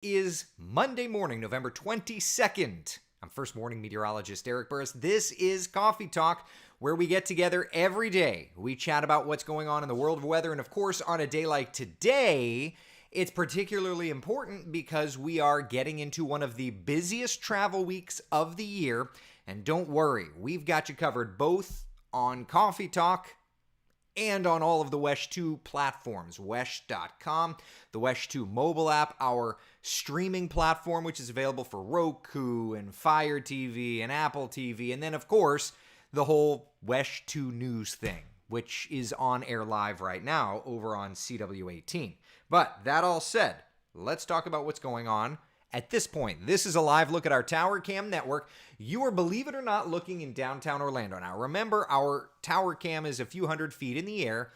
is Monday morning, November 22nd. I'm first morning meteorologist Eric Burris. This is Coffee Talk, where we get together every day. We chat about what's going on in the world of weather. And of course, on a day like today, it's particularly important because we are getting into one of the busiest travel weeks of the year. And don't worry, we've got you covered both on Coffee Talk and on all of the Wesh 2 platforms, wesh.com, the Wesh 2 mobile app, our streaming platform, which is available for Roku and Fire TV and Apple TV, and then, of course, the whole Wesh 2 news thing, which is on air live right now over on CW18. But that all said, let's talk about what's going on at this point. This is a live look at our Tower Cam network. You are, believe it or not, looking in downtown Orlando. Now, remember, our Tower Cam is a few hundred feet in the air,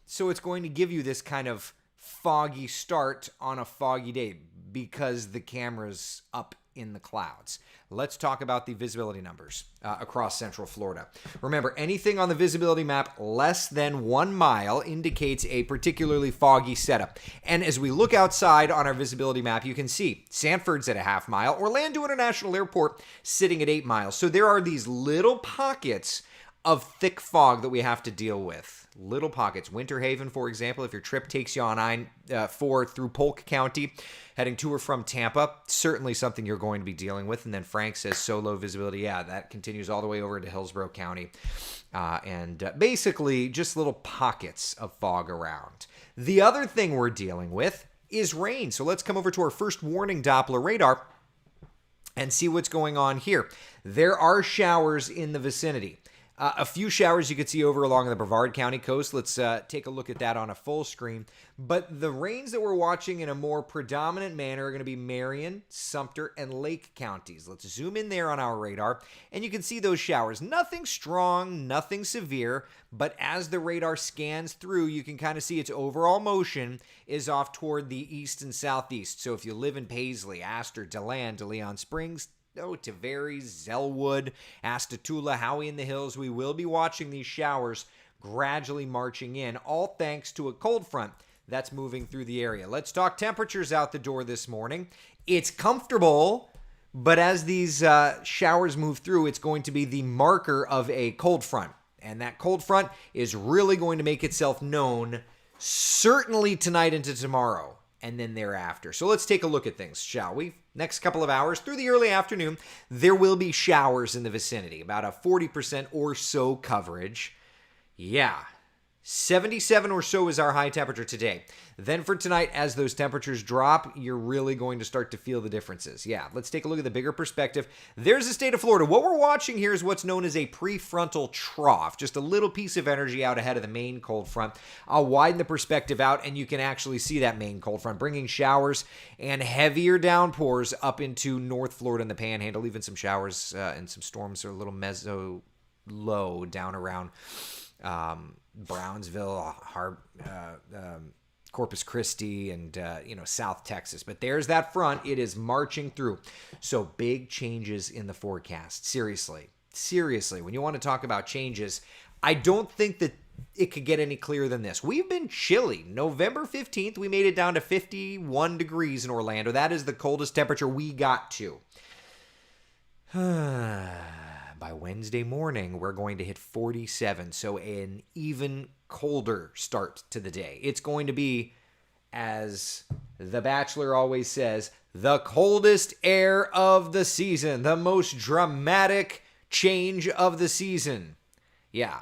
so it's going to give you this kind of foggy start on a foggy day because the camera's up in the clouds. Let's talk about the visibility numbers across Central Florida. Remember, anything on the visibility map less than 1 mile indicates a particularly foggy setup. And as we look outside on our visibility map, you can see Sanford's at a half mile, Orlando International Airport sitting at 8 miles. So there are these little pockets of thick fog that we have to deal with. Little pockets. Winter Haven, for example, if your trip takes you on I-4 through Polk County, heading to or from Tampa, certainly something you're going to be dealing with. And then Frank says so low visibility. Yeah, that continues all the way over into Hillsborough County. And basically just little pockets of fog around. The other thing we're dealing with is rain. So let's come over to our first warning Doppler radar and see what's going on here. There are showers in the vicinity. A few showers you could see over along the Brevard County coast. Let's take a look at that on a full screen. But the rains that we're watching in a more predominant manner are going to be Marion, Sumter, and Lake counties. Let's zoom in there on our radar, and you can see those showers. Nothing strong, nothing severe, but as the radar scans through, you can kind of see its overall motion is off toward the east and southeast. So if you live in Paisley, Astor, DeLand, DeLeon Springs, Tavares, Zellwood, Astatula, Howey in the Hills, we will be watching these showers gradually marching in, all thanks to a cold front that's moving through the area. Let's talk temperatures out the door this morning. It's comfortable, but as these showers move through, it's going to be the marker of a cold front. And that cold front is really going to make itself known certainly tonight into tomorrow and then thereafter. So let's take a look at things, shall we? Next couple of hours through the early afternoon, there will be showers in the vicinity, about a 40% or so coverage. Yeah, 77 or so is our high temperature today. Then for tonight, as those temperatures drop, you're really going to start to feel the differences. Yeah, let's take a look at the bigger perspective. There's the state of Florida. What we're watching here is what's known as a prefrontal trough, just a little piece of energy out ahead of the main cold front. I'll widen the perspective out, and you can actually see that main cold front, bringing showers and heavier downpours up into North Florida and the Panhandle, even some showers and some storms are a little mezzo low down around Brownsville, Corpus Christi, and South Texas. But there's that front. It is marching through. So big changes in the forecast. Seriously, when you want to talk about changes, I don't think that it could get any clearer than this. We've been chilly. November 15th, we made it down to 51 degrees in Orlando. That is the coldest temperature we got to. By Wednesday morning, we're going to hit 47, so an even colder start to the day. It's going to be, as The Bachelor always says, the coldest air of the season, the most dramatic change of the season. Yeah.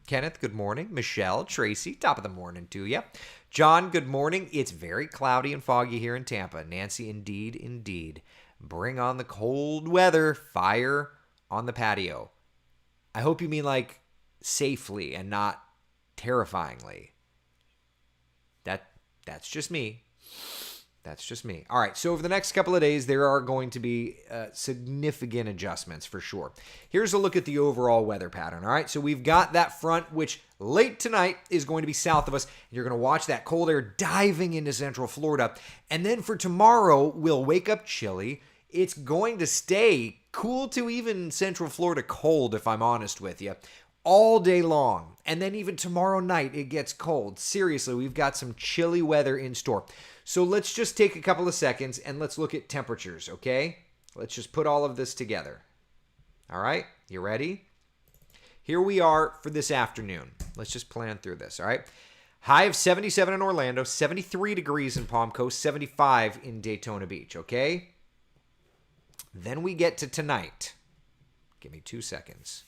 Kenneth, good morning. Michelle, Tracy, top of the morning to you. John, good morning. It's very cloudy and foggy here in Tampa. Nancy, indeed. Bring on the cold weather. Fire on the patio. I hope you mean like safely and not terrifyingly. That's just me. All right, so over the next couple of days, there are going to be significant adjustments for sure. Here's a look at the overall weather pattern, all right? So we've got that front, which late tonight is going to be south of us. You're going to watch that cold air diving into Central Florida. And then for tomorrow, we'll wake up chilly. It's going to stay cool to even Central Florida cold, if I'm honest with you, all day long. And then even tomorrow night, it gets cold. Seriously, we've got some chilly weather in store. So let's just take a couple of seconds and let's look at temperatures, okay? Let's just put all of this together. All right, you ready? Here we are for this afternoon. Let's just plan through this, all right? High of 77 in Orlando, 73 degrees in Palm Coast, 75 in Daytona Beach, okay? Then we get to tonight. Give me 2 seconds.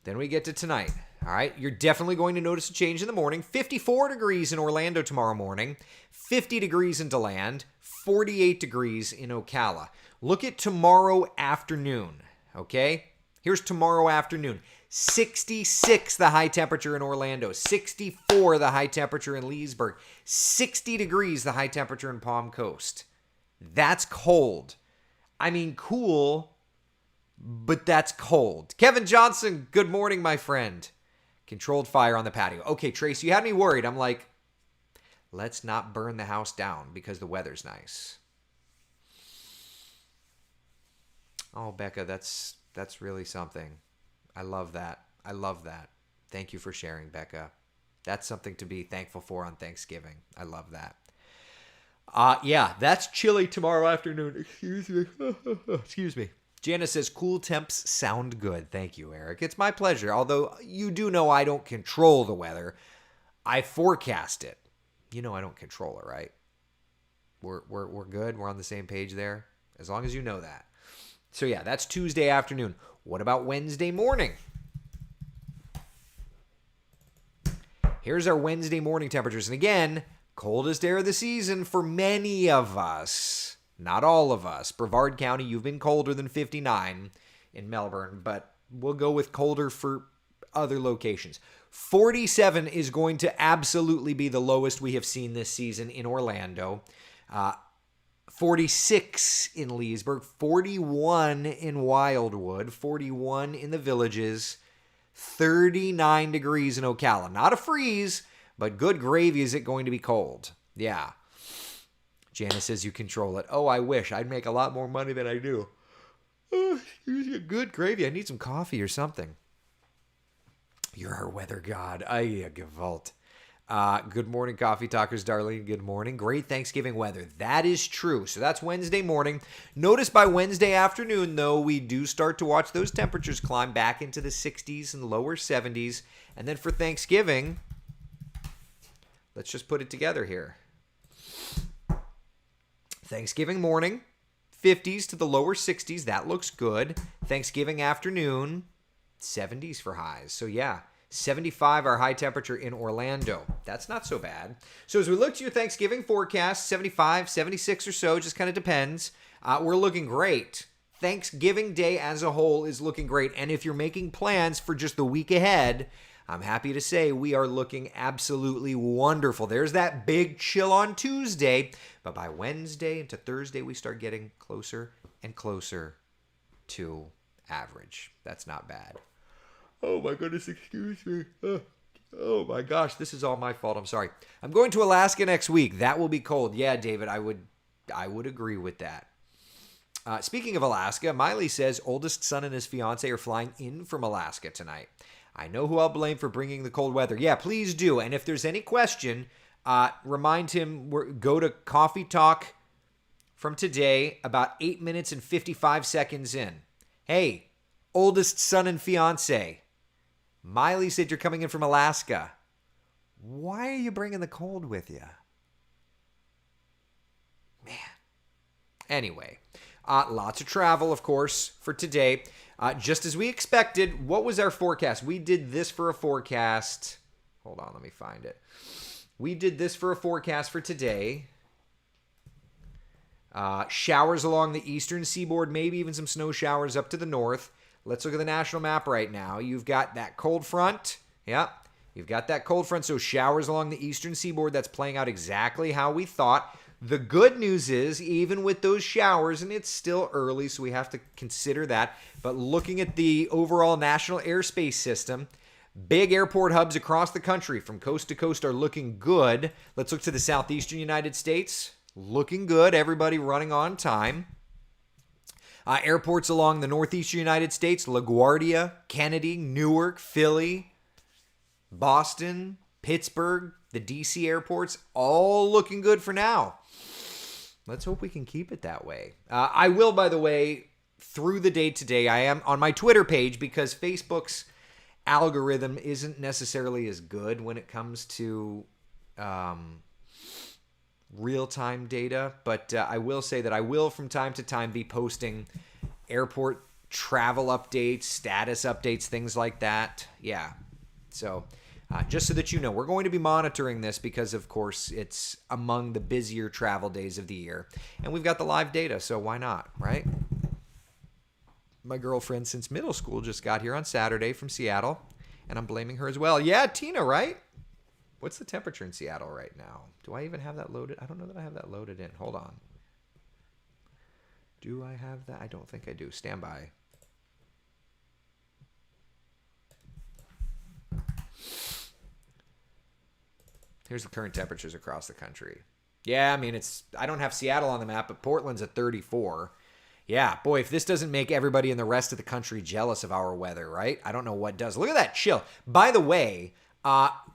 Then we get to tonight. All right, you're definitely going to notice a change in the morning. 54 degrees in Orlando tomorrow morning, 50 degrees in DeLand, 48 degrees in Ocala. Look at tomorrow afternoon, okay? Here's tomorrow afternoon. 66 the high temperature in Orlando, 64 the high temperature in Leesburg, 60 degrees the high temperature in Palm Coast. That's cold. I mean, cool, but that's cold. Kevin Johnson, good morning, my friend. Controlled fire on the patio. Okay, Trace, you had me worried. I'm like, let's not burn the house down because the weather's nice. Oh, Becca, that's really something. I love that. I love that. Thank you for sharing, Becca. That's something to be thankful for on Thanksgiving. I love that. Yeah, that's chilly tomorrow afternoon. Excuse me. Excuse me. Janice says, cool temps sound good. Thank you, Eric. It's my pleasure. Although you do know I don't control the weather. I forecast it. You know I don't control it, right? We're good. We're on the same page there. As long as you know that. So yeah, that's Tuesday afternoon. What about Wednesday morning? Here's our Wednesday morning temperatures. And again, coldest day of the season for many of us. Not all of us. Brevard County, you've been colder than 59 in Melbourne, but we'll go with colder for other locations. 47 is going to absolutely be the lowest we have seen this season in Orlando. 46 in Leesburg, 41 in Wildwood, 41 in the Villages, 39 degrees in Ocala. Not a freeze, but good gravy is it going to be cold. Yeah. Janice says you control it. Oh, I wish. I'd make a lot more money than I do. Oh, good gravy. I need some coffee or something. You're our weather god. Ay, gewalt. Good morning, Coffee Talkers. Darlene, good morning. Great Thanksgiving weather. That is true. So that's Wednesday morning. Notice by Wednesday afternoon, though, we do start to watch those temperatures climb back into the 60s and lower 70s. And then for Thanksgiving, let's just put it together here. Thanksgiving morning, 50s to the lower 60s. That looks good. Thanksgiving afternoon, 70s for highs. So yeah, 75 our high temperature in Orlando. That's not so bad. So as we look to your Thanksgiving forecast, 75, 76 or so, just kind of depends. We're looking great. Thanksgiving Day as a whole is looking great. And if you're making plans for just the week ahead, I'm happy to say we are looking absolutely wonderful. There's that big chill on Tuesday, but by Wednesday into Thursday, we start getting closer and closer to average. That's not bad. Oh my goodness, excuse me. Oh my gosh, this is all my fault. I'm sorry. I'm going to Alaska next week. That will be cold. Yeah, David, I would agree with that. Speaking of Alaska, Miley says oldest son and his fiance are flying in from Alaska tonight. I know who I'll blame for bringing the cold weather. Yeah, please do. And if there's any question, remind him, go to Coffee Talk from today, about 8 minutes and 55 seconds in. Hey, oldest son and fiance. Miley said you're coming in from Alaska. Why are you bringing the cold with you? Man. Anyway, lots of travel, of course, for today. Just as we expected, what was our forecast? We did this for a forecast. Hold on, let me find it. We did this for a forecast for today. Showers along the eastern seaboard, maybe even some snow showers up to the north. Let's look at the national map right now. You've got that cold front. Yeah, you've got that cold front. So showers along the eastern seaboard. That's playing out exactly how we thought. The good news is, even with those showers, and it's still early, so we have to consider that, but looking at the overall national airspace system, big airport hubs across the country from coast to coast are looking good. Let's look to the southeastern United States. Looking good. Everybody running on time. Airports along the northeastern United States, LaGuardia, Kennedy, Newark, Philly, Boston, Pittsburgh, the DC airports, all looking good for now. Let's hope we can keep it that way. I will, by the way, through the day today, I am on my Twitter page because Facebook's algorithm isn't necessarily as good when it comes to real-time data. But I will say that I will, from time to time, be posting airport travel updates, status updates, things like that. Yeah. So just so that you know, we're going to be monitoring this because, of course, it's among the busier travel days of the year. And we've got the live data, so why not, right? My girlfriend since middle school just got here on Saturday from Seattle, and I'm blaming her as well. Yeah, Tina, right? What's the temperature in Seattle right now? Do I even have that loaded? I don't know that I have that loaded in. Hold on. Do I have that? I don't think I do. Stand by. Here's the current temperatures across the country. Yeah, I mean, I don't have Seattle on the map, but Portland's at 34. Yeah, boy, if this doesn't make everybody in the rest of the country jealous of our weather, right? I don't know what does. Look at that chill. By the way,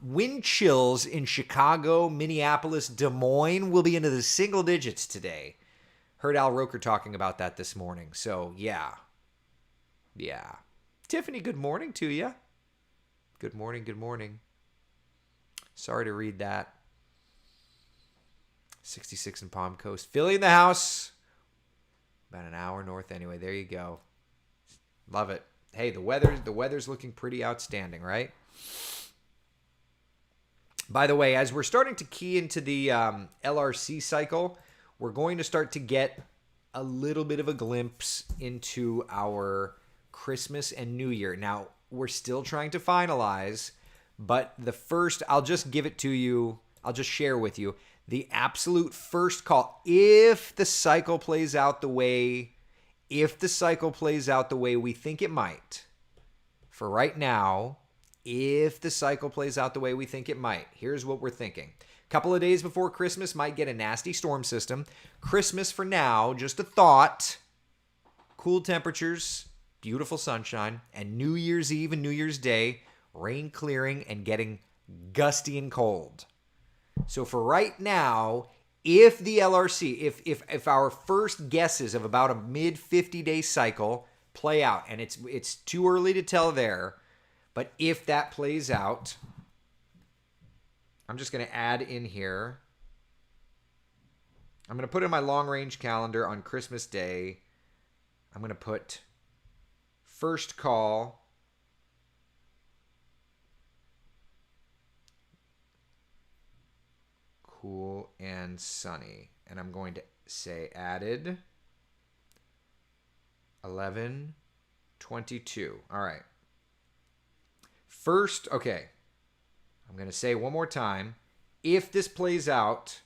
wind chills in Chicago, Minneapolis, Des Moines will be into the single digits today. Heard Al Roker talking about that this morning. So, yeah. Yeah. Tiffany, good morning to you. Good morning, good morning. Sorry to read that. 66 in Palm Coast. Philly in the house. About an hour north anyway. There you go. Love it. Hey, the weather's looking pretty outstanding, right? By the way, as we're starting to key into the LRC cycle, we're going to start to get a little bit of a glimpse into our Christmas and New Year. Now, we're still trying to finalize, but the first, I'll just give it to you. I'll just share with you the absolute first call. If the cycle plays out the way we think it might, for right now, if the cycle plays out the way we think it might, here's what we're thinking. A couple of days before Christmas might get a nasty storm system. Christmas for now, just a thought. Cool temperatures, beautiful sunshine, and New Year's Eve and New Year's Day, rain clearing and getting gusty and cold. So for right now, if the LRC, if our first guesses of about a mid 50-day cycle play out, and it's too early to tell there, but if that plays out, I'm just going to add in here. I'm going to put in my long-range calendar on Christmas Day. I'm going to put first call. Cool and sunny. And I'm going to say added 11/22. All right. First, okay. I'm going to say one more time. If this plays out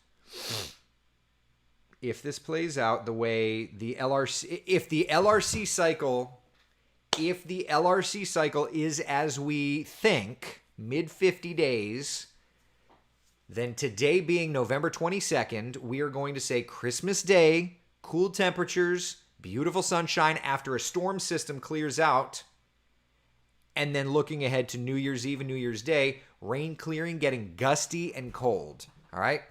the way the LRC, if the LRC cycle is as we think, mid 50 days, then today being November 22nd, we are going to say Christmas Day, cool temperatures, beautiful sunshine after a storm system clears out. And then looking ahead to New Year's Eve and New Year's Day, rain clearing, getting gusty and cold. All right?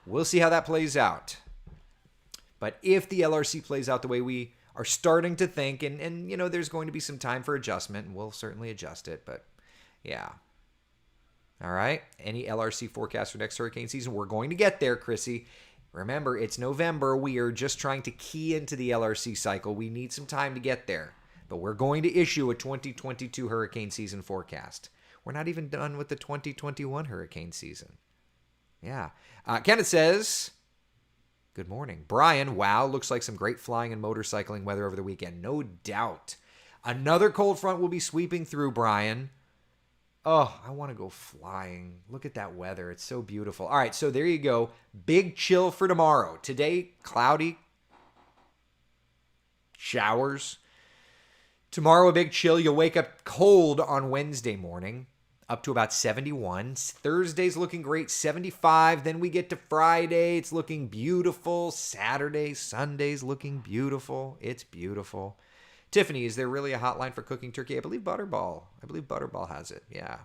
We'll see how that plays out. But if the LRC plays out the way we are starting to think, and you know, there's going to be some time for adjustment, and we'll certainly adjust it, but yeah. All right? Any LRC forecast for next hurricane season? We're going to get there, Chrissy. Remember, it's November. We are just trying to key into the LRC cycle. We need some time to get there. But we're going to issue a 2022 hurricane season forecast. We're not even done with the 2021 hurricane season. Yeah. Kenneth says, good morning. Brian, wow, looks like some great flying and motorcycling weather over the weekend. No doubt. Another cold front will be sweeping through, Brian. Oh, I want to go flying. Look at that weather. It's so beautiful. All right, so there you go. Big chill for tomorrow. Today, cloudy. Showers. Tomorrow, a big chill. You'll wake up cold on Wednesday morning, up to about 71. Thursday's looking great, 75. Then we get to Friday. It's looking beautiful. Saturday, Sunday's looking beautiful. It's beautiful. Tiffany, is there really a hotline for cooking turkey? I believe Butterball has it. Yeah.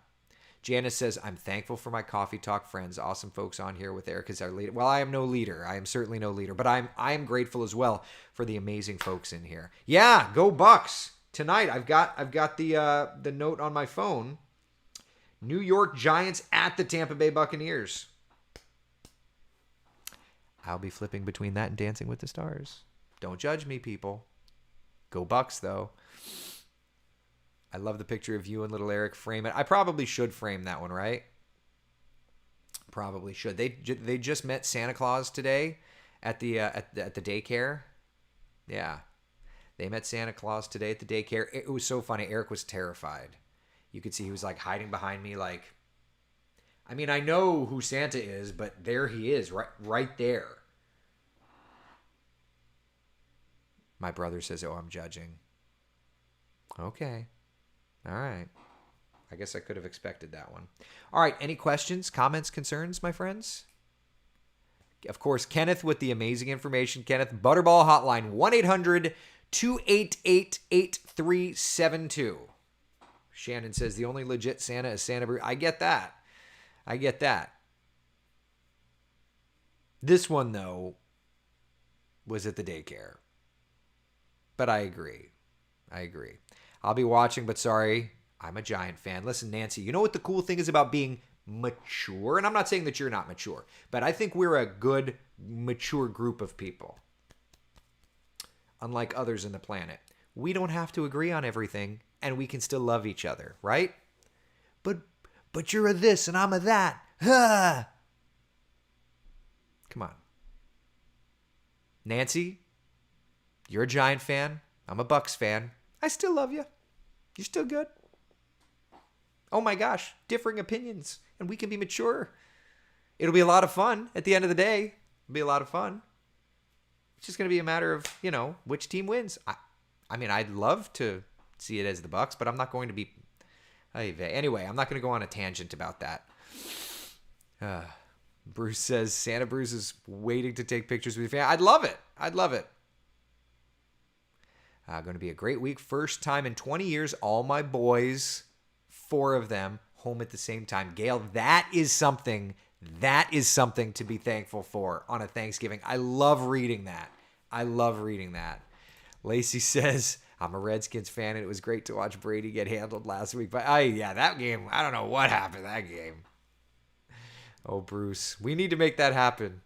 Janice says, I'm thankful for my Coffee Talk friends. Awesome folks on here with Eric as our leader. Well, I am no leader. I am certainly no leader. But I am grateful as well for the amazing folks in here. Yeah, go Bucks. Tonight, I've got the note on my phone. New York Giants at the Tampa Bay Buccaneers. I'll be flipping between that and Dancing with the Stars. Don't judge me, people. Go Bucks, though. I love the picture of you and little Eric. Frame it. I probably should frame that one, right? Probably should. They just met Santa Claus today at the daycare. Yeah. They met Santa Claus today at the daycare. It was so funny. Eric was terrified. You could see he was like hiding behind me like, I mean, I know who Santa is, but there he is, right there. My brother says, oh, I'm judging. Okay. All right. I guess I could have expected that one. All right. Any questions, comments, concerns, my friends? Of course, Kenneth with the amazing information. Kenneth, Butterball Hotline, 1-800-288-8372. Shannon says, the only legit Santa is Santa Bruce. I get that. This one, though, was at the daycare. But I agree. I'll be watching, but sorry, I'm a Giant fan. Listen, Nancy, you know what the cool thing is about being mature? And I'm not saying that you're not mature, but I think we're a good, mature group of people. Unlike others in the planet. We don't have to agree on everything, and we can still love each other, right? But you're a this and I'm a that. Come on. Nancy, you're a Giant fan. I'm a Bucks fan. I still love you. You're still good. Oh my gosh, differing opinions, and we can be mature. It'll be a lot of fun at the end of the day. It'll be a lot of fun. It's just going to be a matter of, which team wins. I mean, I'd love to see it as the Bucks, but I'm not going to be. Anyway, I'm not going to go on a tangent about that. Bruce says Santa Bruce is waiting to take pictures with your family. I'd love it. Going to be a great week. First time in 20 years, all my boys, 4 of them, home at the same time. Gail, that is something to be thankful for on a Thanksgiving. I love reading that. Lacey says, I'm a Redskins fan, and it was great to watch Brady get handled last week. But that game, I don't know what happened that game. Oh, Bruce, we need to make that happen.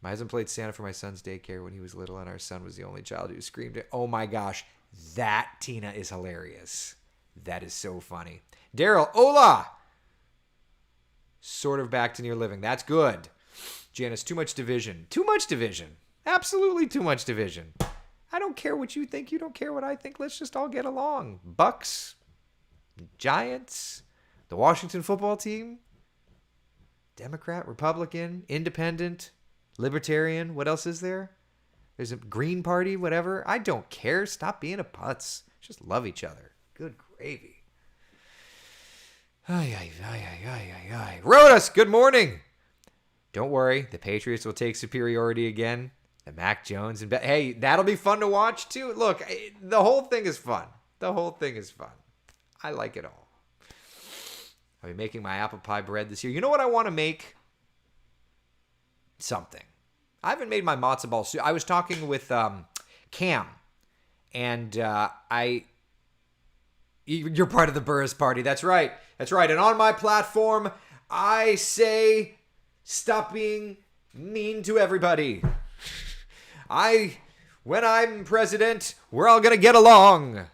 My husband played Santa for my son's daycare when he was little, and our son was the only child who screamed. Oh my gosh, that, Tina, is hilarious. That is so funny. Daryl, hola! Sort of back to near living. That's good. Janice, too much division. Too much division. Absolutely too much division. I don't care what you think. You don't care what I think. Let's just all get along. Bucks, Giants, the Washington football team, Democrat, Republican, Independent, Libertarian. What else is there? There's a Green Party, whatever. I don't care. Stop being a putz. Just love each other. Good gravy. Rhodas, good morning. Don't worry. The Patriots will take superiority again. The Mac Jones. And hey, that'll be fun to watch too. Look, the whole thing is fun. I like it all. I'll be making my apple pie bread this year. You know what I want to make? Something. I haven't made my matzo ball soup. I was talking with Cam, and you're part of the Burris party. That's right. And on my platform, I say, stop being mean to everybody. When I'm president, we're all going to get along.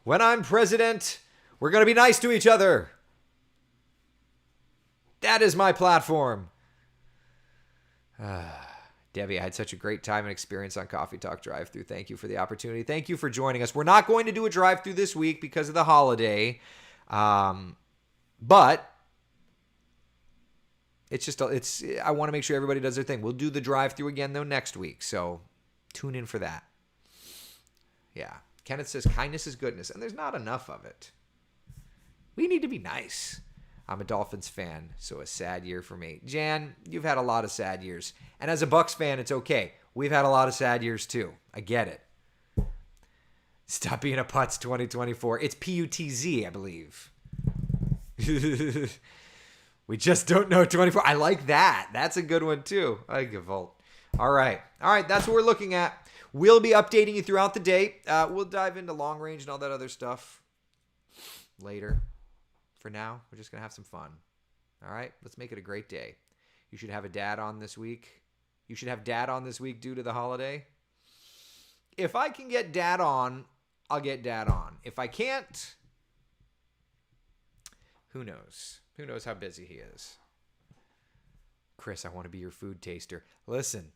When I'm president, we're going to be nice to each other. That is my platform. Debbie, I had such a great time and experience on Coffee Talk Drive-Thru. Thank you for the opportunity. Thank you for joining us. We're not going to do a drive-thru this week because of the holiday. But I want to make sure everybody does their thing. We'll do the drive-thru again, though, next week. So tune in for that. Yeah. Kenneth says kindness is goodness, and there's not enough of it. We need to be nice. I'm a Dolphins fan, so a sad year for me. Jan, you've had a lot of sad years. And as a Bucks fan, it's okay. We've had a lot of sad years, too. I get it. Stop being a putz 2024. It's PUTZ, I believe. We just don't know 24. I like that. That's a good one too. I like Volt. All right. That's what we're looking at. We'll be updating you throughout the day. We'll dive into long range and all that other stuff later. For now, we're just going to have some fun. All right. Let's make it a great day. You should have a dad on this week. You should have dad on this week due to the holiday. If I can get dad on, I'll get dad on. If I can't, who knows? Who knows how busy he is? Chris, I want to be your food taster. Listen,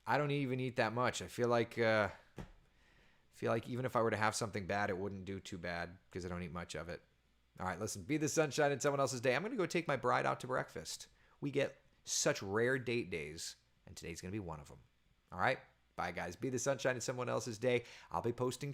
I don't even eat that much. I feel like even if I were to have something bad, it wouldn't do too bad because I don't eat much of it. All right, listen, be the sunshine in someone else's day. I'm going to go take my bride out to breakfast. We get such rare date days, and today's going to be one of them. All right? Bye, guys. Be the sunshine in someone else's day. I'll be posting